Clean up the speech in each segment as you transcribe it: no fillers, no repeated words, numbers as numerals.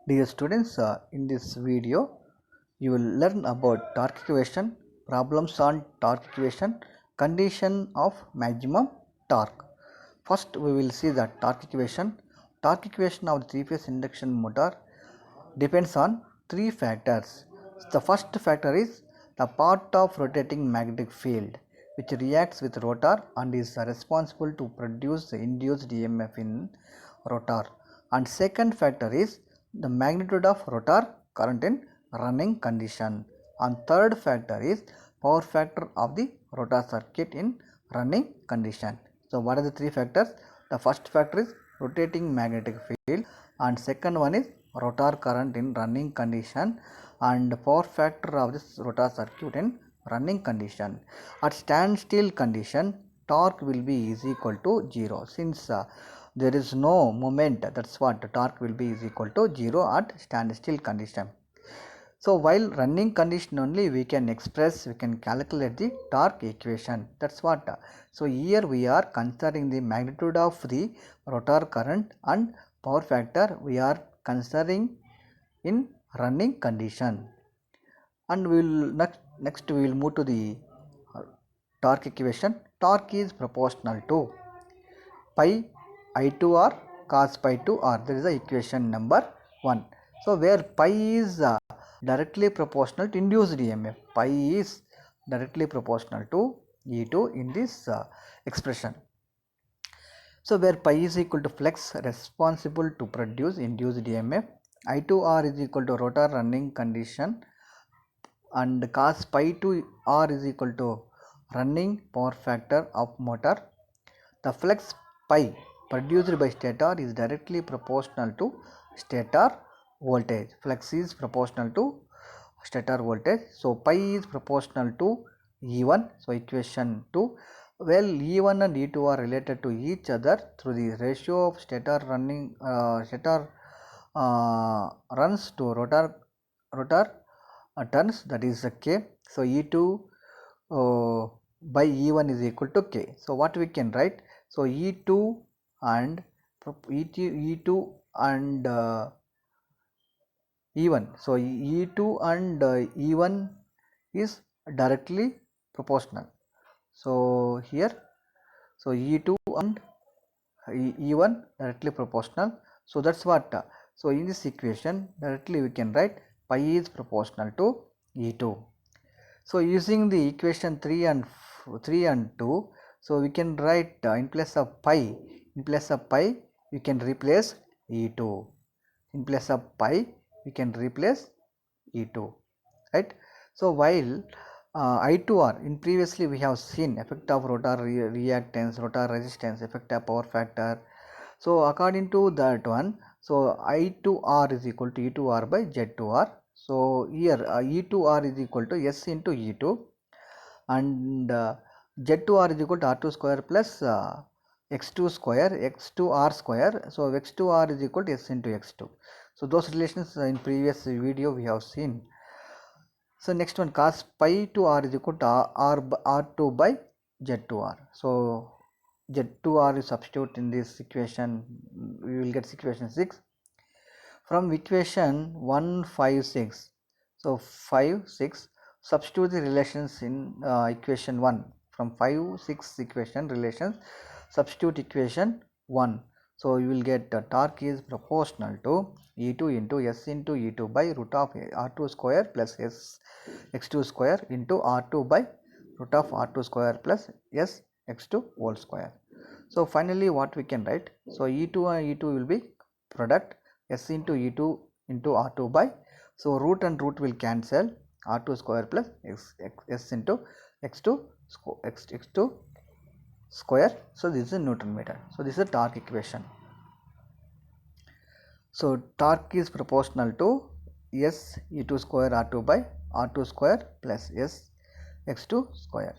Dear students, in this video, you will learn about torque equation, problems on torque equation, condition of maximum torque. First, we will see the torque equation. Torque equation of the three-phase induction motor depends on three factors. The first factor is the part of rotating magnetic field which reacts with rotor and is responsible to produce the induced EMF in rotor. And second factor is the magnitude of rotor current in running condition. And third factor is power factor of the rotor circuit in running condition. So what are the three factors? The first factor is rotating magnetic field and second one is rotor current in running condition and power factor of this rotor circuit in running condition. At standstill condition, torque will be is equal to 0 since there is no moment, that's what torque will be is equal to 0 at standstill condition. So while running condition only we can calculate the torque equation, that's what. So here we are considering the magnitude of the rotor current and power factor we are considering in running condition. And we will next we will move to the torque equation. Torque is proportional to pi I2R cos pi 2R. That is the equation number 1. So where pi is directly proportional to induced EMF. Pi is directly proportional to E2 in this expression. So where pi is equal to flex responsible to produce induced EMF, I2R is equal to rotor running condition and cos pi 2R is equal to running power factor of motor. The flex pi produced by stator is directly proportional to stator voltage. Flex is proportional to stator voltage. So pi is proportional to E1. So equation 2. Well, E1 and E2 are related to each other through the ratio of stator runs to rotor turns, that is K. So E2 by E1 is equal to K. So what we can write? So E2 and E2 and E1. So E2 and E1 is directly proportional. So here, so E2 and E1 directly proportional. So that's what. So in this equation directly we can write pi is proportional to E2. So using the equation 3 and 2, so we can write in place of pi we can replace E2. In place of pi we can replace E2, right? So while I2R, in previously we have seen effect of rotor reactance, rotor resistance, effect of power factor. So according to that one, so I2R is equal to E2R by Z2R. So here E2R is equal to S into E2 and Z2R is equal to R2 square plus X2 square, X2R square. So X2R is equal to S into X2. So those relations in previous video we have seen. So next one, cos pi to R is equal to R2 by Z2R. So Z2R is substitute in this equation, we will get equation 6. From equation 1, 5, 6. So 5, 6, substitute the relations in equation 1. From 5, 6 equation relations, substitute equation 1. So you will get torque is proportional to E2 into S into E2 by root of R2 square plus S X2 square into R2 by root of R2 square plus S X2 whole square. So finally what we can write? So E2 and E2 will be product S into E2 into R2 by, so root and root will cancel, R2 square plus S into X2 square. So this is Newton meter. So this is a torque equation. So torque is proportional to S E2 square R2 by R2 square plus S X2 square.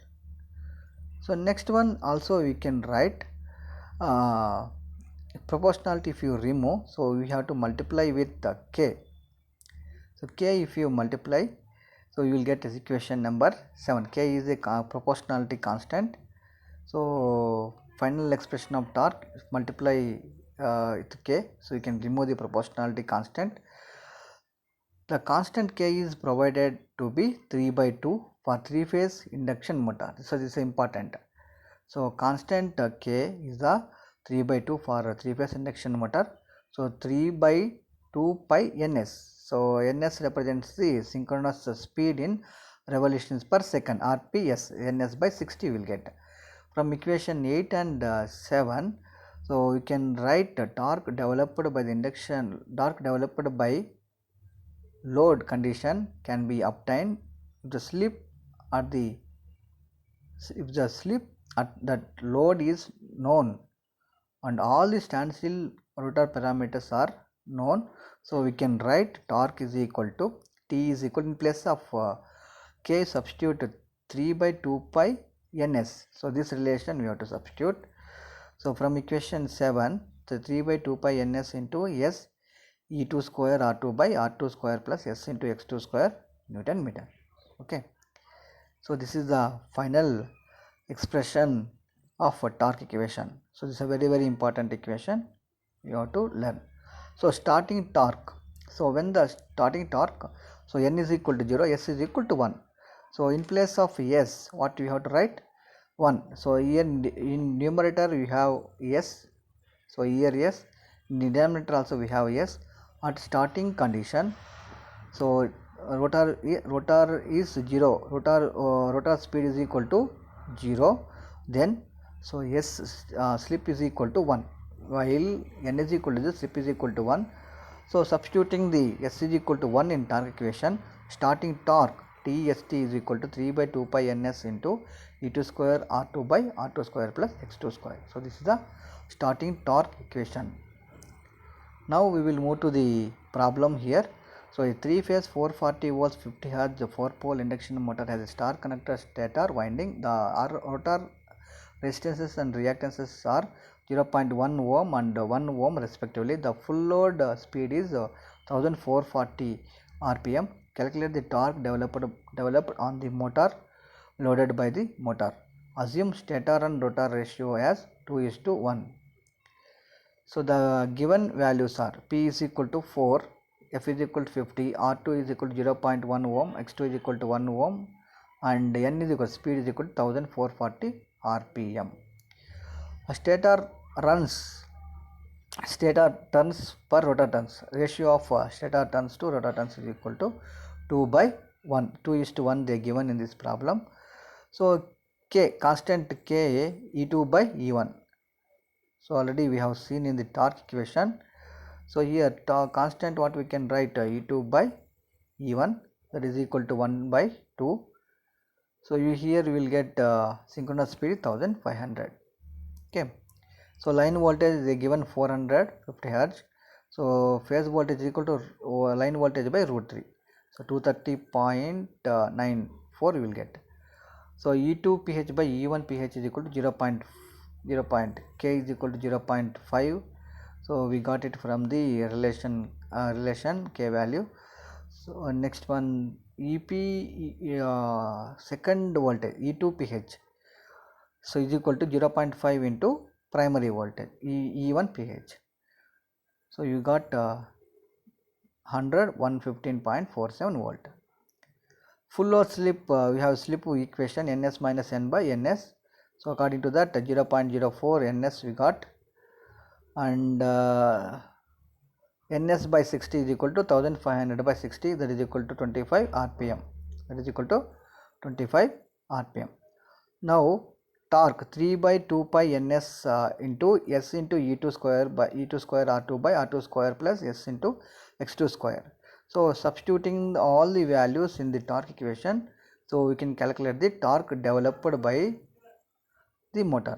So next one also we can write proportionality if you remove, so we have to multiply with K. So K if you multiply, so you will get this equation number 7. K is a proportionality constant. So final expression of torque multiply with K, so you can remove the proportionality constant. The constant K is provided to be 3/2 for 3-phase induction motor. So this is important. So constant K is the 3/2 for 3-phase induction motor. So 3/2 pi ns. So ns represents the synchronous speed in revolutions per second, RPS. Ns by 60 will get. From equation 8 and 7, so you can write torque developed by the induction, torque developed by load condition can be obtained if the slip at that load is known and all the standstill rotor parameters are known. So we can write torque is equal to T is equal, in place of K substitute 3/2 pi ns. So this relation we have to substitute. So from equation 7, the 3/2 pi ns into S E2 square R2 by R2 square plus S into X2 square Newton meter. Okay. So this is the final expression of a torque equation. So this is a very important equation you have to learn. So starting torque. So when the starting torque, so n is equal to 0, S is equal to 1. So in place of S, what we have to write? 1. So here in numerator we have S. So here S. In denominator also we have S. At starting condition, so rotor is 0, rotor speed is equal to 0, then so S slip is equal to 1, while n is equal to 0, slip is equal to 1. So substituting the S is equal to 1 in torque equation, starting torque TST is equal to 3/2 pi ns into E2 square R2 by R2 square plus X2 square. So this is the starting torque equation. Now we will move to the problem here. So a 3-phase 440 volts 50 Hz 4-pole induction motor has a star connector stator winding. The rotor resistances and reactances are 0.1 ohm and 1 ohm respectively. The full load speed is 1440 rpm. Calculate the torque developed on the motor loaded by the motor. Assume stator and rotor ratio as 2:1. So the given values are P is equal to 4, F is equal to 50, R2 is equal to 0.1 ohm, X2 is equal to 1 ohm, and N is equal to speed is equal to 1440 rpm. A stator turns per rotor turns. Ratio of stator turns to rotor turns is equal to 2/1. 2:1 they are given in this problem. So K, constant K, E2 by E1. So already we have seen in the torque equation. So here constant, what we can write, E2 by E1, that is equal to 1/2. So here we will get synchronous speed 1500. Okay. So line voltage is given 450 Hz. So phase voltage is equal to line voltage by √3. So 230.94 you will get. So E2 pH by E1 pH is equal to 0. K is equal to 0.5. So we got it from the relation K value. So next one, EP second voltage E2 pH, so is equal to 0.5 into primary voltage E1 pH. So you got 115.47 volt. Full load slip, we have slip equation ns minus n by ns. So according to that 0.04 ns we got, and ns by 60 is equal to 1500 by 60, that is equal to 25 rpm. That is equal to 25 rpm. Now torque 3/2 pi ns into S into E2 square by E2 square R2 by R2 square plus S into X2 square. So substituting all the values in the torque equation, so we can calculate the torque developed by the motor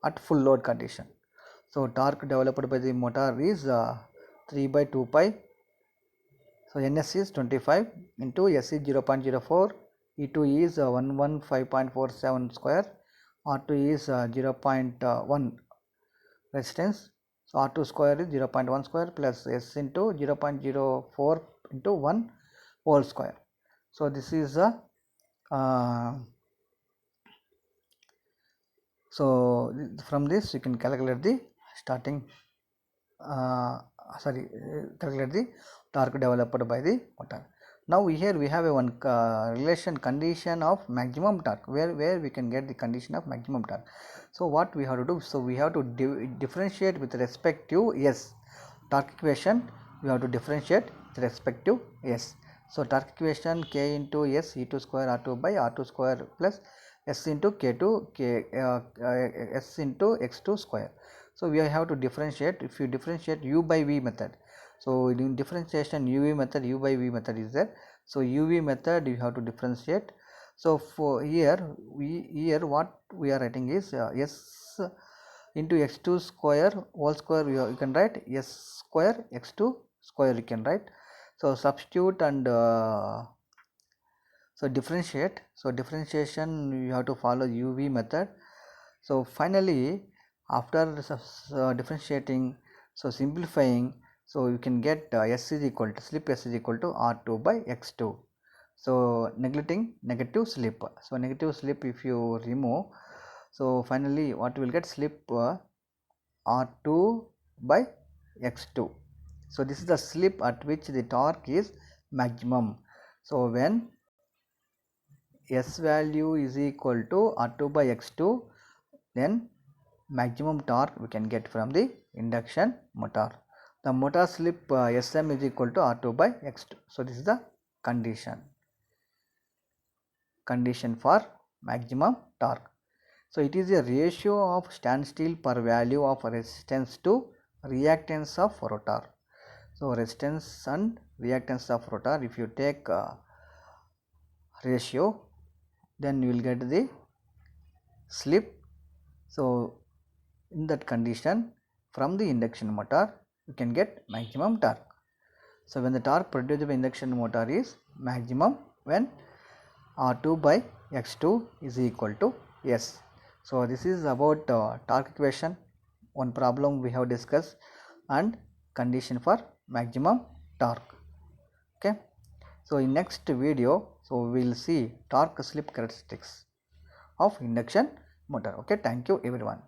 at full load condition. So torque developed by the motor is 3/2 pi. So ns is 25 into S is 0.04, E2 is 115.47 square, R2 is 0.1 resistance. So R2 square is 0.1 square plus S into 0.04 into 1 whole square. So this is a so from this you can calculate the calculate the torque developed by the motor. Now here we have a one relation condition of maximum torque, where we can get the condition of maximum torque. So what we have to do, so we have to differentiate with respect to S. Torque equation we have to differentiate with respect to S. So torque equation K into S E2 square R2 by R2 square plus S into K2 S into X2 square. So we have to differentiate. If you differentiate U by V method, so in differentiation UV method, U by V method is there. So UV method you have to differentiate. So for here what we are writing is S into x2 square whole square, you can write S square x2 square you can write. So substitute and so differentiate. So differentiation you have to follow UV method. So finally after differentiating, so simplifying, so you can get S is equal to slip S is equal to R2 by X2. So neglecting negative slip, so negative slip if you remove, so finally what will get, slip R2 by X2. So this is the slip at which the torque is maximum. So when S value is equal to R2 by X2, then maximum torque we can get from the induction motor. The motor slip Sm is equal to R2 by X2. So this is the condition for maximum torque. So it is a ratio of standstill per value of resistance to reactance of rotor. So resistance and reactance of rotor, if you take ratio, then you will get the slip. So in that condition, from the induction motor you can get maximum torque. So when the torque produced by induction motor is maximum when R2 by X2 is equal to S. So this is about torque equation, one problem we have discussed, and condition for maximum torque. Okay, so in next video, so we will see torque slip characteristics of induction motor. Okay, thank you everyone.